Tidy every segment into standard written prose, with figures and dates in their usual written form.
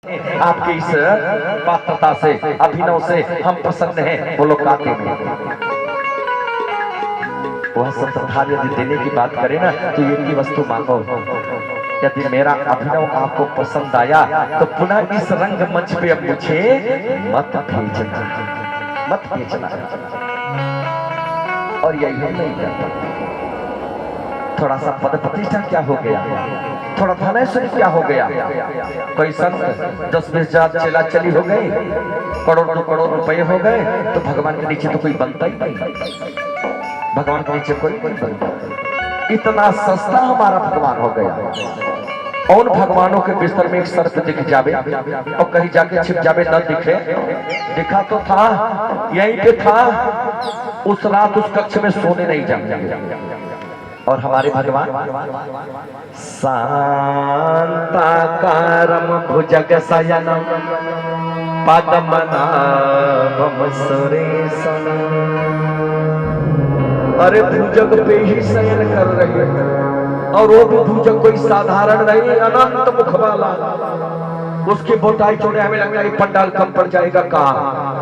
आपकी इस पात्रता से, अभिनव से हम प्रसन्न हैं। बोलो काते में वह सब प्रधान यदि देने की बात करें ना तो एक ही वस्तु मांगो। यदि मेरा अभिनव आपको पसंद आया तो पुनः इस रंग मंच पे अब मुझे मत भेजना, मत भेजना। और यही हम नहीं करता। थोड़ा सा पद प्रतिष्ठा क्या हो गया, थोड़ा धनेश्वरी क्या हो गया, कोई संत 10-20 चला चली हो गई, करोड़ 2 करोड़ रुपए हो गए तो भगवान के नीचे तो कोई बनता ही नहीं। भगवान के नीचे कोई नहीं बनता। इतना सस्ता हमारा भगवान हो गया। और भगवानों के बिस्तर में एक सर्प दिख जावे और कहीं जाके छिप जावे न दिखे, दिखा तो था यहीं पे था, उस रात उस कक्ष में सोने नहीं जाते। और हमारे भगवान शांताकारम भुजग शयनम पद्मनाभम सुरेशम। अरे भुजग पे ही शयन कर रहे हैं और वो भी भुजग कोई साधारण नहीं, अनंत मुख वाला। उसकी बोटाई छोड़े हमें लगता है पंडाल कम पड़ जाएगा कहाँ।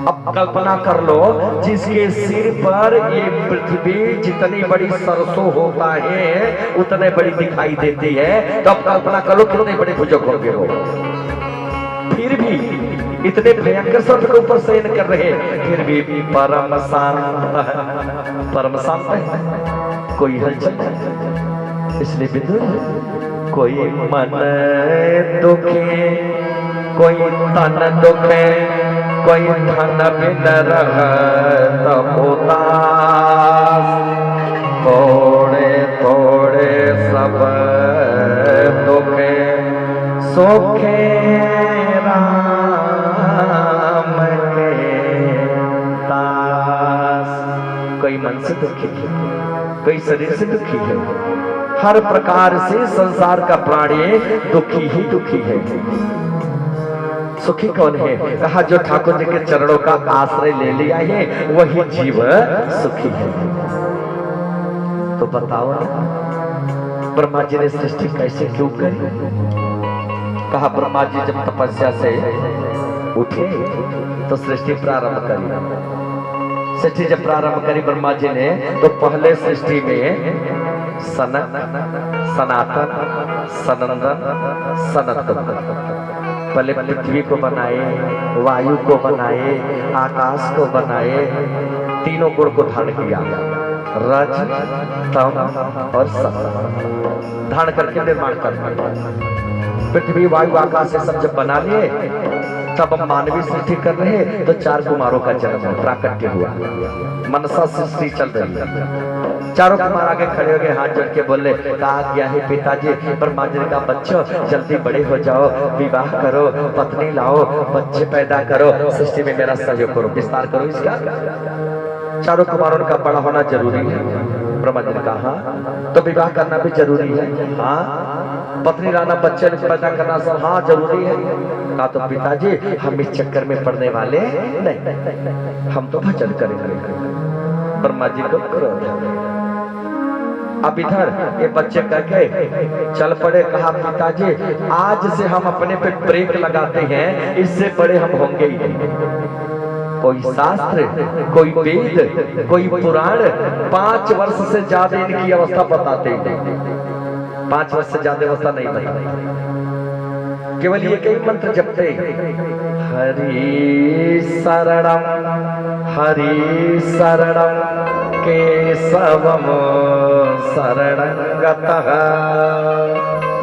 अब कल्पना कर लो, जिसके सिर पर ये पृथ्वी जितनी बड़ी सरसों होता है उतने बड़ी दिखाई देती है, तो अब कल्पना करो कितने बड़े भुजग होंगे वो। फिर भी इतने भयंकर सर्प के ऊपर शयन कर रहे, फिर भी परम शांत, परम शांत है, कोई हलचल नहीं। इसलिए विदुर, कोई मन दुखे, कोई तन दुखे, कोई धन बिन रहत उदास, थोड़े थोड़े सब दुखे, सुखे राम के दास। कोई मन से दुखी है, कोई शरीर से दुखी है, हर प्रकार से संसार का प्राणी दुखी ही दुखी है। सुखी कौन है? कहा जो ठाकुर जी के चरणों का आश्रय ले लिया है वही जीव सुखी है। तो बताओ ना, ब्रह्मा जी ने सृष्टि कैसे क्यों करी? कहा ब्रह्मा जी जब तपस्या से उठे तो सृष्टि प्रारंभ करी। सृष्टि जब प्रारंभ करी ब्रह्मा जी ने तो पहले सृष्टि में सनक, सनातन, सनंदन, सनत, पहले पृथ्वी को बनाए, वायु को बनाए, आकाश को बनाए, तीनों गुण को धारण किया, रज, तम और सत धारण करके निर्माण कर। पृथ्वी वायु आकाश से सब जब बना लिए तब हम मानवीय सृष्टि कर रहे हैं तो 4 कुमारों का जन्म प्राकट्य हुआ, मनसा सृष्टि चल रही है। चारों कुमार आगे खड़े हो गए, हाथ जोड़ के बोले, कहा गया है पिताजी, ब्रह्मा जी का बच्चों जल्दी बड़े हो जाओ, विवाह करो, पत्नी लाओ, बच्चे पैदा करो, सृष्टि में मेरा सहयोग करो, विस्तार करो इसका। चारों कुमारों का बड़ा होना जरूरी है। ब्रह्मा जी ने कहा तो विवाह करना भी जरूरी है, हाँ, पत्नी लाना, बच्चे पैदा करना सब हाँ जरूरी है। कहा तो पिताजी हम इस चक्कर में पड़ने वाले नहीं, हम तो भजन करेंगे। ब्रह्मा जी को क्रोध। अब इधर ये बच्चे करके चल पड़े। कहा पिताजी आज से हम अपने पे ब्रेक लगाते हैं, इससे बड़े हम होंगे ही नहीं। कोई शास्त्र, कोई वेद, कोई पुराण 5 वर्ष से ज्यादा इनकी अवस्था बताते ही नहीं। 5 वर्ष से ज्यादा अवस्था नहीं बताते, केवल ये कई मंत्र जपते, हरि शरणम, हरि शरणम केशवम शरणं गतः,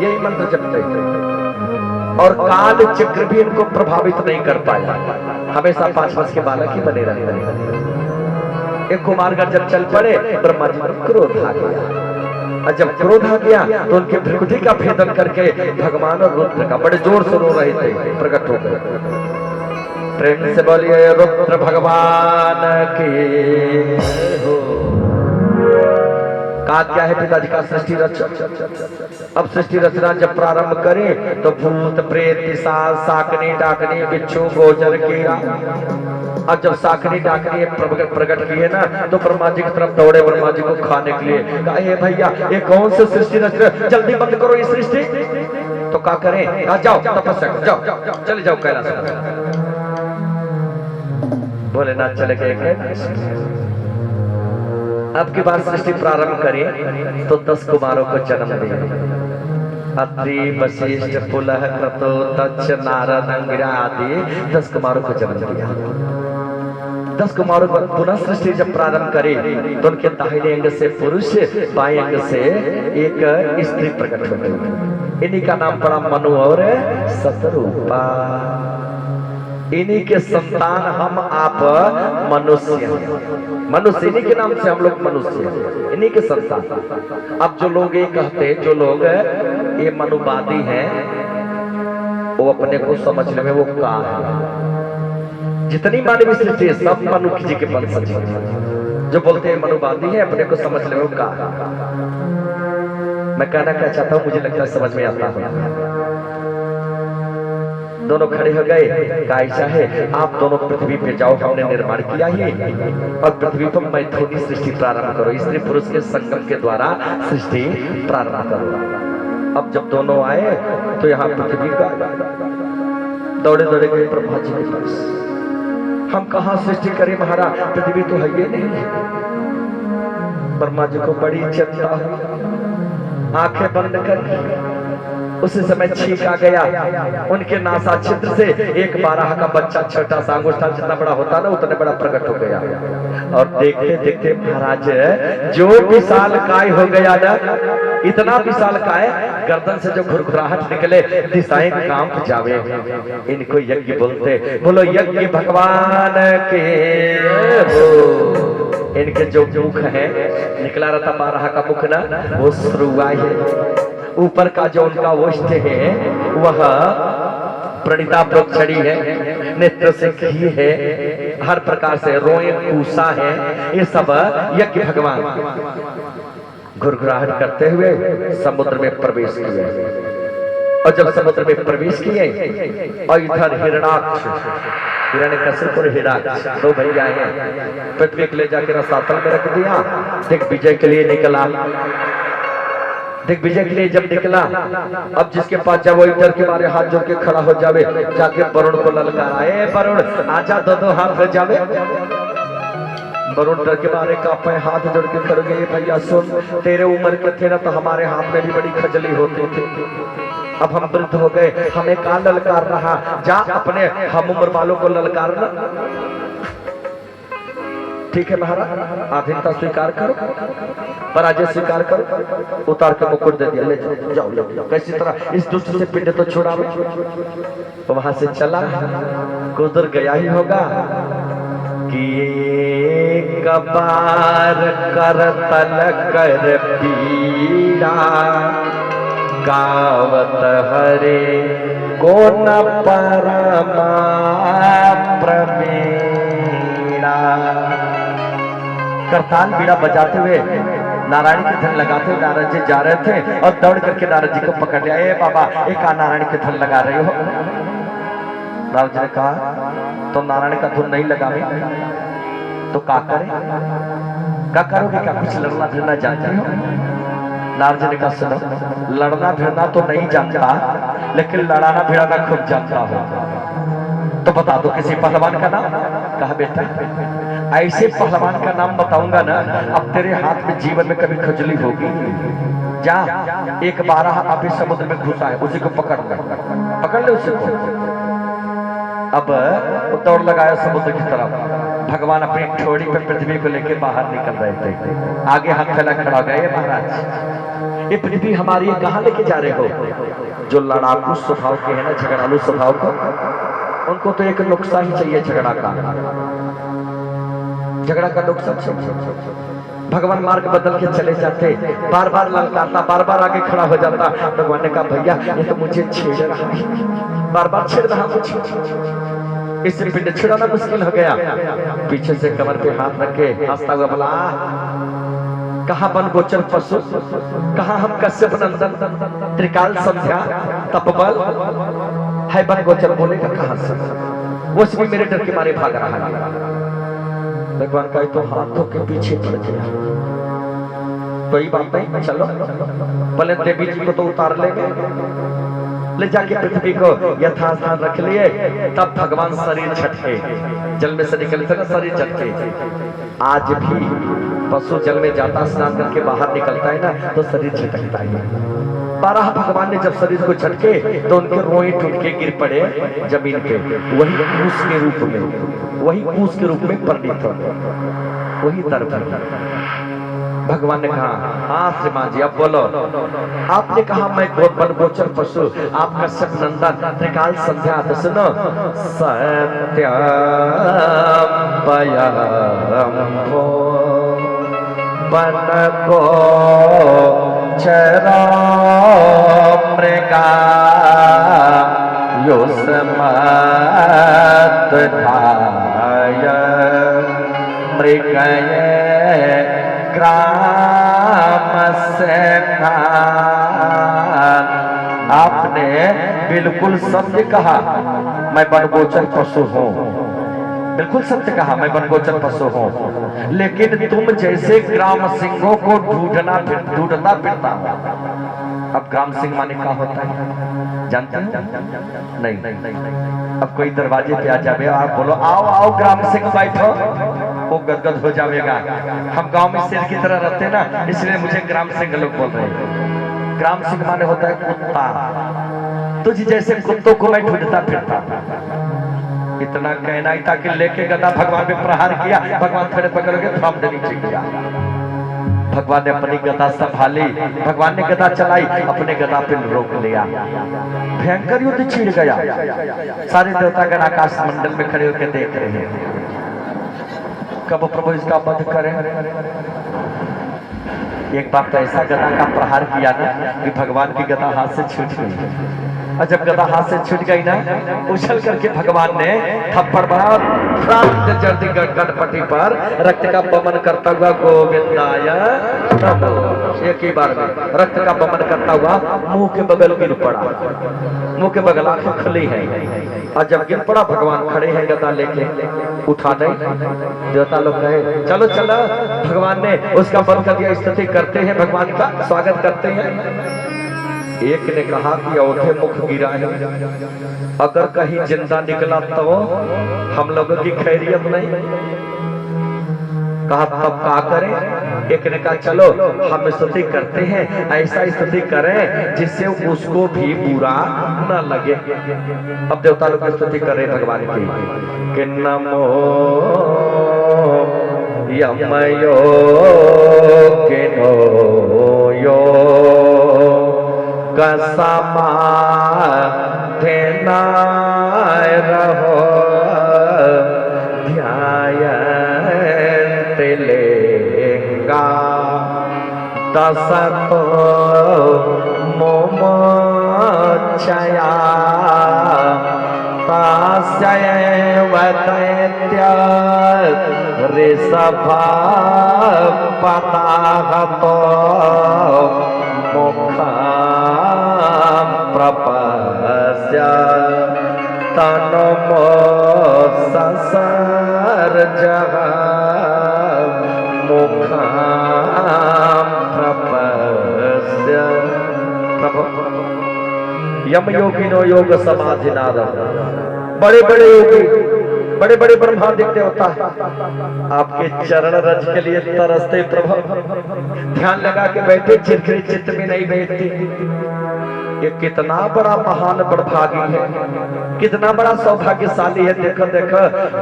यही मंत्र जपते और काल चक्र भी इनको प्रभावित नहीं कर पाया। हमेशा 5 वर्ष के बालक ही बने रहते हैं। एक कुमारगढ़ जब चल पड़े ब्रह्मा जी पर क्रोध आ गया, और जब क्रोध आ गया तो उनके भ्रुकुटी का भेदन करके भगवान और रुद्र का बड़े जोर से रो रहे थे, प्रकट हो गए। प्रेम से बोलिए रुद्र भगवान की हो। कहा क्या है पिताजी का सृष्टि रचना। अब सृष्टि रचना जब प्रारंभ करें तो भूत प्रेत पिशाच शाकनी डाकनी बिच्छू गोचर किया। अब जब शाकनी डाकनी प्रकट किए ना तो ब्रह्मा जी की तरफ दौड़े, ब्रह्मा जी को खाने के लिए। कहा भैया ये कौन सी सृष्टि रच रहे, जल्दी बंद करो ये सृष्टि। तो क्या करें? जाओ तपस्या करो, जाओ चले जाओ कैलाश। भोलेनाथ चले गए कैलाश। अब की बार सृष्टि प्रारंभ करें तो 10 कुमारों को जन्म दिया। अत्रि, वशिष्ठ, पुलह, क्रतु, तक्ष, नारद, अंगिरा आदि 10 कुमारों को जन्म दिया। 10 कुमारों पर पुनः सृष्टि जब प्रारंभ करे तो उनके दाहिने अंग से पुरुष, बाएं अंग से एक स्त्री प्रकट होती है। इन्हीं का नाम पड़ा मनु और शतरूपा। इन्हीं के संतान हम आप मनुष्य, मनुष्य इन्हीं के नाम से हम लोग मनुष्य, इन्हीं के संतान। अब जो लोग ये कहते, जो लोग ये मनुवादी हैं, वो अपने को समझने में वो का है। जितनी मानवीय सृष्टि है सब मनुष्य जी के वंशज हैं। जो बोलते हैं मनुवादी है, अपने को समझने में वो का है। मैं कहना क्या चाहता हूँ, मुझे लगता है समझ में आता है। दोनों खड़े हो गए, कहा ऐसा है आप दोनों पृथ्वी पे जाओ, हमने निर्माण किया ही, और पृथ्वी पर मैथुनी सृष्टि प्रारंभ करो, स्त्री पुरुष के संगम के द्वारा सृष्टि प्रारंभ करो। अब जब दोनों आए तो यहाँ पृथ्वी का दौड़े दौड़े गए ब्रह्मा जी के पास। हम कहाँ सृष्टि करें महाराज, पृथ्वी तो है ये नहीं। ब्रह्मा जी को बड़ी चिंता हुई, आंखें बंद कर उसी समय छींक आ गया। उनके नासा छिद्र से एक 12 का बच्चा, छोटा सा अंगूठा जितना बड़ा होता ना उतने बड़ा प्रकट हो गया। और देखते देखते महाराज जो विशाल काय हो गया ना, इतना विशाल काय, गर्दन से जो घुरघुराहट निकले, दिशाएं कांप जावे। इनको यज्ञ बोलते। बोलो यज्ञ भगवान के हो। इनके जो मुख है निकला रहता 12 का मुख ना, वो श्रुआ है। ऊपर का जो उनका ओष्ठ है वह प्रणिता प्रोक्षणी है, नेत्र से घी है, हर प्रकार से रोए पूसा है। ये सब यज्ञ भगवान घुरघुराहट करते हुए समुद्र में प्रवेश किए। और जब समुद्र में प्रवेश किए और इधर हिरणाक्ष, हिरण्यकशिप और हिरणाक्ष 2 भैया हैं, पृथ्वी को ले जाकर रसातल में रख दिया। दिग्विजय के लिए निकला। दिग्विजय के लिए जब निकला, अब जिसके पास जाओ इधर के बारे हाथ जोड़ के खड़ा हो जावे, जाके वरुण को ललकारा, ए वरुण आजा, दो हाथ हो जावे। वरुण डर के मारे कांपे, हाथ जोड़ के खड़ गए। भैया सुन, तेरे उम्र के थे ना तो हमारे हाथ में भी बड़ी खजली होती थी, अब हम वृद्ध हो गए, हमें कहाँ ललकार रहा, जा अपने हम उम्र वालों को ललकारना। ठीक है महाराज, आधीनता स्वीकार करो, पराजय स्वीकार करो। उतार के मुकुट दे दिया, ले जाओ ले जाओ। कैसी तरह इस दुष्ट से पिंड तो छुड़ाओ। तो वहां से चला, गुजर गया ही होगा कि एक बार कर तल कर पीड़ा, गावत हरे को न परमा प्रवीणा। करताल बीड़ा बजाते हुए नारायण के धन लगाते हुए नारद जी जा रहे थे और दौड़ करके नारद जी को पकड़ लिया। ए बाबा, एक नारायण के धन लगा रहे हो? नारद जी ने कहा तो नारायण का धुन नहीं लगावे तो क्या करें? क्या करोगे? क्या कुछ लड़ना भिड़ना जानते हो? नारद जी ने कहा सुनो, लड़ना भिड़ना तो नहीं जानता, लेकिन लड़ाना भिड़ाना खूब जानता हो। तो बता दो किसी पहलवान का नाम। कहा बेटा, ऐसे पहलवान का नाम बताऊंगा ना, अब तेरे हाथ में जीवन में कभी खजली होगी। जा, एक 12 अभी समुद्र में घुसा है, उसी को पकड़ ले उसी को। अब दौड़ लगाया समुद्र की तरफ। भगवान अपनी ठोड़ी पे पृथ्वी को लेके बाहर निकल रहे थे। आगे हाथ फैला खड़ा गए, महाराज ये पृथ्वी हमारी कहाँ लेके जा रहे हो? जो लड़ाकू स्वभाव के है ना, झगड़ालू स्वभाव को, उनको तो एक नुक्सा ही चाहिए झगड़ा का, झगड़ा का नुक्सा। भगवान मार्ग बदल के चले जाते, बार बार ललकारता, बार बार आगे खड़ा हो जाता। भगवान ने कहा भैया ये तो मुझे छेड़ रहा है, बार बार छेड़ रहा मुझे, इससे पिंड छुड़ाना मुश्किल हो गया। पीछे से कमर पे हाथ रख के हंसता हुआ बोला, कहाँ वन गोचर पशु, कहाँ हम कश्यप नंदन, त्रिकाल संध्या तपबल है वन गोचर, बोलेगा कहाँ से? वो भी मेरे डर के मारे भाग रहा है। भगवान का तो हाथों के पीछे पड़ गया। कोई बात नहीं, चलो भले देवी जी को तो उतार लेंगे, ले जाके पृथ्वी को यथास्थान रख लिए। तब भगवान शरीर झटके, जल में से निकलते ना शरीर झटके। आज भी पशु जल में जाता स्नान करके बाहर निकलता है ना तो शरीर झटकता है। 12 भगवान ने जब शरीर को झटके तो उनके रोए टूट के गिर पड़े जमीन पे। वही कूस के रूप में, वही कूस के रूप में परिणित हो गए, वही दर्पण। भगवान ने कहा हाँ श्रीमान जी अब बोलो। आपने कहा मैं वन गोचर पशु, आप कश्यप नंदन त्रिकाल संध्या। तो सुनो, सत्यम पयम्भो वन को चरा मृगा युष्मत् धाय मृगये ग्राम से। आपने बिल्कुल सत्य कहा मैं वनगोचर पशु हूँ, बिल्कुल सत्य कहा मैं वनगोचर पशु हूँ, लेकिन तुम जैसे ग्राम सिंहों को ढूंढता फिरता हूँ। अब ग्राम सिंह माने क्या होता है जानते हैं? नहीं। अब कोई दरवाजे पे आ जावे, आप बोलो आओ आओ ग्राम सिंह बैठो, वो गदगद हो जाएगा। हम गांव में शेर की तरह रहते हैं ना, इसलिए मुझे ग्राम सिंह लोग बोल रहे हैं। ग्राम सिंह माने होता है कुत्ता। तुझ जैसे कुत्तों को मैं ढूंढता फिरता। इतना कहना ही था कि लेके गदा भगवान पे प्रहार किया। भगवान थोड़े पकड़ोगे तो हम नीचे गया। भगवान ने अपनी गदा संभाली, भगवान ने गदा चलाई, अपने गदा पे रोक लिया। भयंकर युद्ध छिड़ गया। सारे देवतागण आकाश मंडल में खड़े होकर देख रहे हैं कब प्रभु इसका वध करें। एक बार तो ऐसा गदा का प्रहार किया ना कि भगवान की गदा हाथ से छूट गई। और जब गदा हाथ से छूट गई ना, उछल करके भगवान ने थप्पड़ मारा गणपति पर रक्त का बमन करता हुआ गोविंदाय नमः। एक ही बार में रक्त का बमन करता हुआ मुंह के बगल गिर पड़ा। मुंह के बगल आंखें खुली है और जब गिर पड़ा भगवान खड़े हैं गदा लेके, उठा नहीं। देवता लोग कहे चलो चलो, भगवान ने उसका बंद कर दिया। स्तुति करते हैं, भगवान का स्वागत करते हैं। एक ने कहा कि औधे मुख गिरा है, अगर कहीं जिंदा निकला तो हम लोगों की खैरियत नहीं। कहा तब क्या करें? एक ने कहा चलो हम स्तुति करते हैं, ऐसा स्तुति करें जिससे उसको भी बुरा न लगे। अब देवता लोग स्तुति कर रहे भगवान की कि नमो यमयो किनो यो कसमा ध्यानाय रहो ध्यायन्त लिंगा दशतो मोमोच्छया तास्यैव दैत्य ऋषभा पताहतो मुखां प्रपश्य तन्मो ससर्जः मुखां प्रपश्य। प्रभु यमयोगिनो योग समाधिनादम्, बड़े बड़े योगी, बड़े बड़े ब्रह्मांडिक देवता आपके चरण रज के लिए तरसते प्रभु। ध्यान लगा के बैठे, चिरखिरी चित्त में नहीं बैठती। ये कितना बड़ा महान बड़भागी है, कितना बड़ा सौभाग्यशाली है। देखो देखो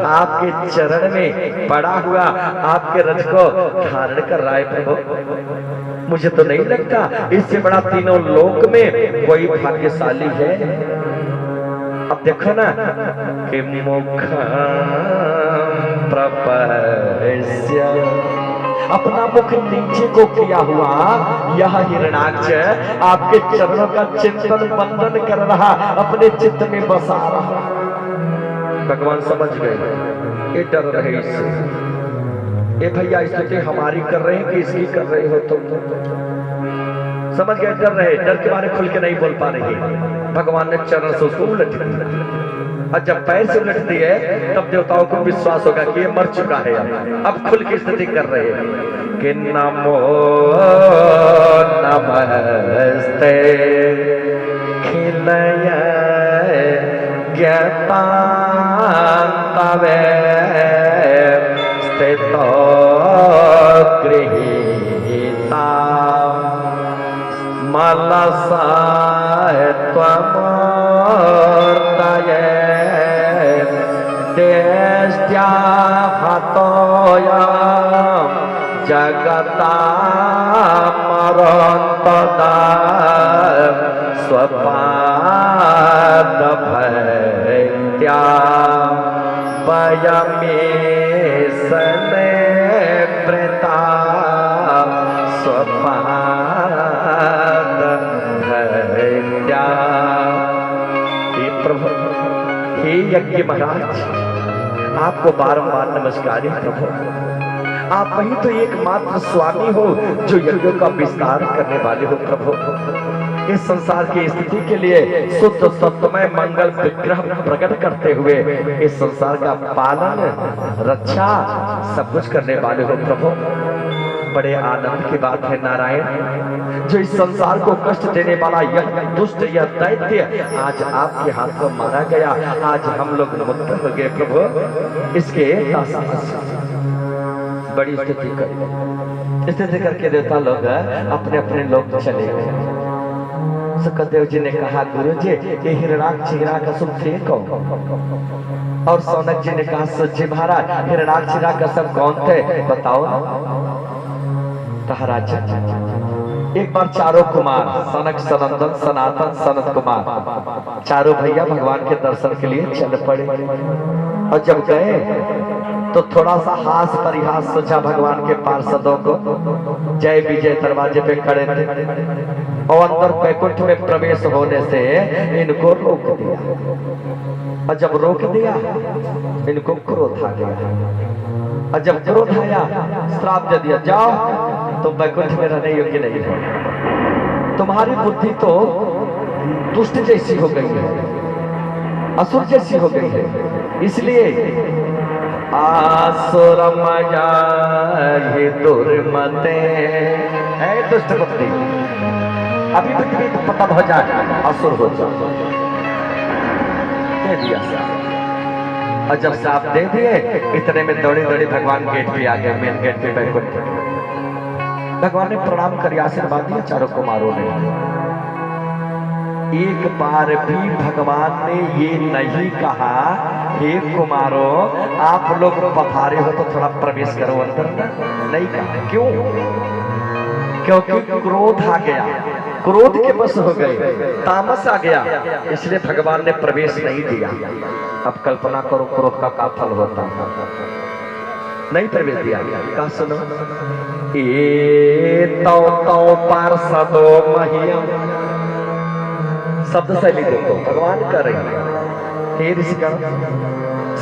आपके चरण में पड़ा हुआ आपके रज को धारण कर रहा है प्रभु। मुझे तो नहीं लगता इससे बड़ा तीनों लोक में कोई भाग्यशाली है। अब देखो ना कि मुख प्रपश्य, अपना मुख नीचे को किया हुआ यह हिरणाक्ष आपके चरणों का चिंतन वंदन कर रहा, अपने चित्त में बसा रहा। भगवान समझ गए, ये डर रहे इससे। ये भैया स्तुति हमारी कर रहे हैं कि इसकी कर रहे हो तुम? समझ गए, डर रहे, डर के बारे खुल के नहीं बोल पा रही। भगवान ने चरण से उसको उलट दिया, और जब पैर से उलट दिए तब देवताओं को विश्वास होगा कि ये मर चुका है। अब खुल की स्तुति कर रहे हैं कि नमो नमस्ते खिलया यज्ञतान्तवे स्थितो गृहीता मलसाय त्वमूर्तये देष्ट्या हतोऽयं जगतामरन्तदा स्वपादभक्त्या वयमेषणे वृता स्वपादभक्त्या। हे प्रभु, हे यज्ञ महाराज, आपको बारंबार नमस्कार है प्रभु। आप ही तो एकमात्र स्वामी हो जो यज्ञों का विस्तार करने वाले हो प्रभु। इस संसार की स्थिति के लिए शुद्ध सत्यमय मंगल विग्रह प्रकट करते हुए इस संसार का पालन रक्षा सब कुछ करने वाले हो प्रभु। बड़े आनंद की बात है नारायण, जो इस संसार को कष्ट देने वाला यह दुष्ट यह दैत्य आज आपके हाथ में मारा गया। आज हम लोग मुक्त हो गए प्रभु। इसके बड़ी स्थिति करके देवता लोग अपने अपने लोग चले गए। सुखदेव जी ने कहा गुरु जी ये हिरणाक्ष हिरण्यकश्यप थे कौन? और सौनक जी ने कहा सच्ची महाराज हिरणाक्ष हिरण्यकश्यप कौन थे बताओ। महाराज एक बार चारों कुमार सनक सनंदन सनातन सनत कुमार चारों भैया भगवान के दर्शन के लिए चल पड़े। और जब गए तो थोड़ा सा हास परिहास सोचा भगवान के पार्षदों को। जय विजय दरवाजे पे खड़े थे और अंदर बैकुंठ में प्रवेश होने से इनको रोक दिया। और जब रोक दिया इनको क्रोध आ गया। और जब क्रोध आया श्राप दे दिया जाओ तो बैकुंठ में रहने योग्य नहीं हो। तुम्हारी बुद्धि तो दुष्ट जैसी हो गई है, असुर जैसी हो गई है, इसलिए आसुरमया ही दुर्मते है दुष्ट बुद्धि। अभी पृथ्वी पता हो जाए असुर हो जाए दे दिया। और जब साफ दे दिए इतने में दौड़े दौड़े भगवान गेट पे आ गए, मेन गेट पे बैकुंठ। भगवान ने प्रणाम कर आशीर्वाद दिया चारों कुमारों ने। एक बार भी भगवान ने ये नहीं कहा हे कुमारों आप लोग पधारे हो तो थोड़ा प्रवेश करो अंदर, नहीं कहा। क्यों? क्योंकि क्रोध आ गया, क्रोध के बस हो गए, तामस आ गया, इसलिए भगवान ने प्रवेश नहीं दिया। अब कल्पना करो क्रोध का फल होता, नहीं प्रवेश दिया। कहा सुनो तो पार्षदो महियम, शब्द शैली देखो भगवान कर रही है। हे ऋषिगण,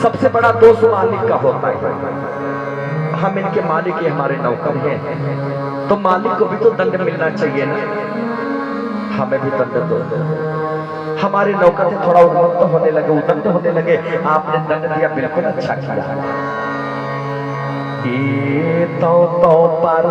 सबसे बड़ा दोष मालिक का होता है। हम इनके मालिक ही हमारे नौकर हैं, तो मालिक को भी तो दंड मिलना चाहिए ना, हमें भी दंड दो। हमारे नौकर थे थोड़ा उन्मत्त होने लगे, उदंड होने लगे, आपने दंड दिया, बिल्कुल अच्छा किया। तो पार